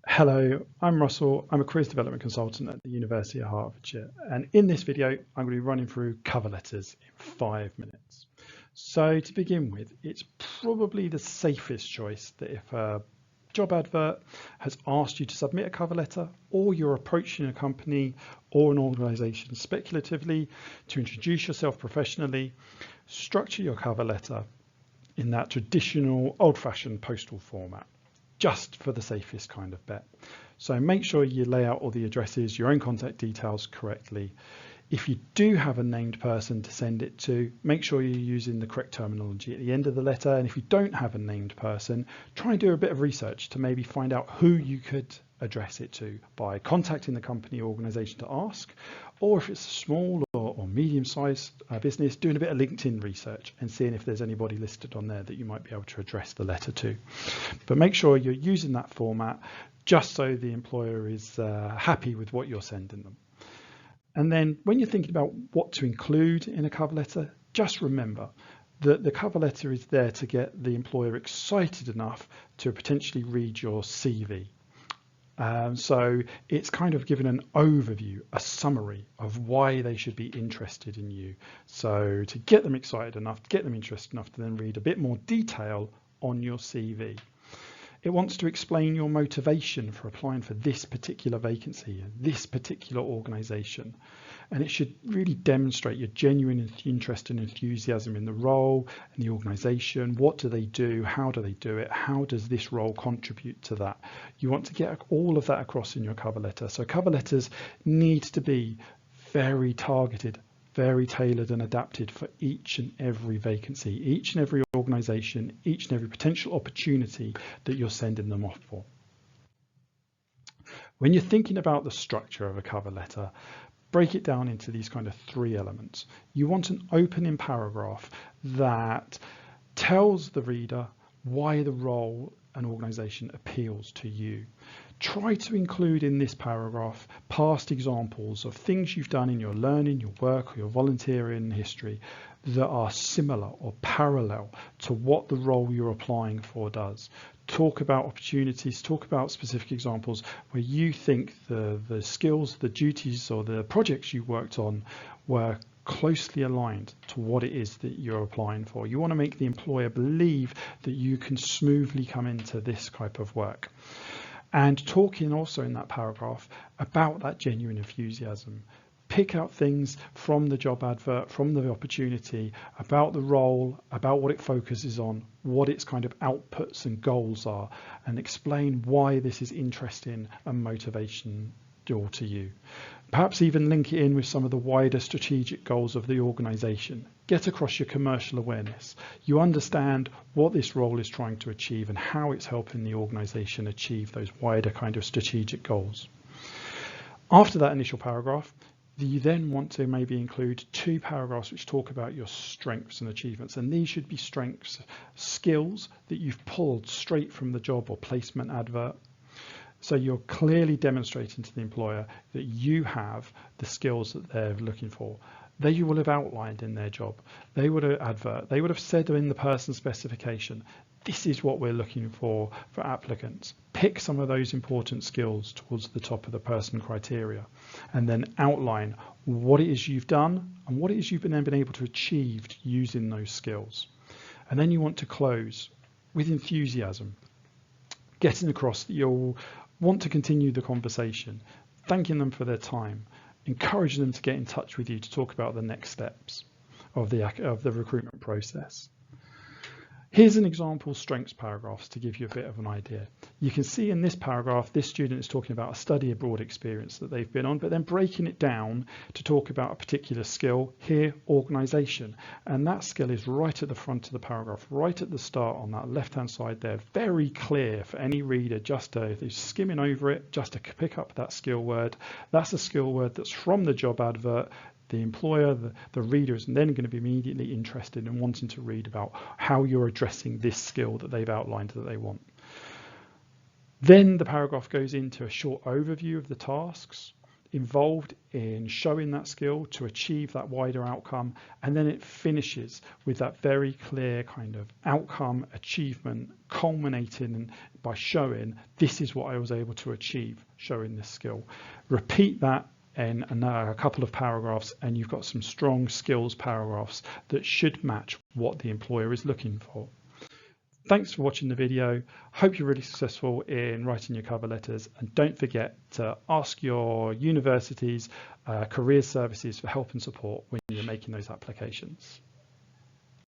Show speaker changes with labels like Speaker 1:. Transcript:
Speaker 1: Hello, I'm Russell. I'm a careers development consultant at the University of Hertfordshire. And in this video, I'm going to be running through cover letters in 5 minutes. So to begin with, it's probably the safest choice that if a job advert has asked you to submit a cover letter, or you're approaching a company or an organization speculatively to introduce yourself professionally, structure your cover letter in that traditional old-fashioned postal format, just for the safest kind of bet. So make sure you lay out all the addresses, your own contact details correctly. If you do have a named person to send it to, make sure you're using the correct terminology at the end of the letter. And if you don't have a named person, try and do a bit of research to maybe find out who you could address it to by contacting the company or organization to ask, or if it's a small or medium-sized business, doing a bit of LinkedIn research and seeing if there's anybody listed on there that you might be able to address the letter to. But make sure you're using that format just so the employer is happy with what you're sending them. And then when you're thinking about what to include in a cover letter, just remember that the cover letter is there to get the employer excited enough to potentially read your CV. So it's kind of given an overview, a summary of why they should be interested in you. So to get them excited enough, to get them interested enough to then read a bit more detail on your CV. It wants to explain your motivation for applying for this particular vacancy, this particular organization. And it should really demonstrate your genuine interest and enthusiasm in the role and the organization. What do they do? How do they do it? How does this role contribute to that? You want to get all of that across in your cover letter. So cover letters need to be very targeted, very tailored and adapted for each and every vacancy, each and every organization, each and every potential opportunity that you're sending them off for. When you're thinking about the structure of a cover letter, break it down into these kind of 3 elements. You want an opening paragraph that tells the reader why the role and organization appeals to you. Try to include in this paragraph past examples of things you've done in your learning, your work, or your volunteering history that are similar or parallel to what the role you're applying for does. Talk about opportunities, talk about specific examples where you think the skills, the duties, or the projects you worked on were closely aligned to what it is that you're applying for. You want to make the employer believe that you can smoothly come into this type of work. And talking also in that paragraph about that genuine enthusiasm. Pick out things from the job advert, from the opportunity, about the role, about what it focuses on, what its kind of outputs and goals are, and explain why this is interesting and motivation to you. Perhaps even link it in with some of the wider strategic goals of the organization. Get across your commercial awareness. You understand what this role is trying to achieve and how it's helping the organization achieve those wider kind of strategic goals. After that initial paragraph, you then want to maybe include 2 paragraphs which talk about your strengths and achievements. And these should be strengths, skills that you've pulled straight from the job or placement advert. So you're clearly demonstrating to the employer that you have the skills that they're looking for. They will have outlined in their job. They would have said in the person specification, this is what we're looking for applicants. Pick some of those important skills towards the top of the person criteria, and then outline what it is you've done and what it is you've been able to achieve using those skills. And then you want to close with enthusiasm, getting across that you'll want to continue the conversation, thanking them for their time, encouraging them to get in touch with you to talk about the next steps of the recruitment process. Here's an example strengths paragraphs to give you a bit of an idea. You can see in this paragraph, this student is talking about a study abroad experience that they've been on, but then breaking it down to talk about a particular skill, here, organization. And that skill is right at the front of the paragraph, right at the start on that left-hand side there, very clear for any reader just to skimming over it, just to pick up that skill word. That's a skill word that's from the job advert. The employer, the reader is then going to be immediately interested in wanting to read about how you're addressing this skill that they've outlined that they want. Then the paragraph goes into a short overview of the tasks. involved in showing that skill to achieve that wider outcome, and then it finishes with that very clear kind of outcome achievement culminating by showing this is what I was able to achieve showing this skill. Repeat that in a couple of paragraphs and you've got some strong skills paragraphs that should match what the employer is looking for. Thanks for watching the video. Hope you're really successful in writing your cover letters, and don't forget to ask your university's career services for help and support when you're making those applications.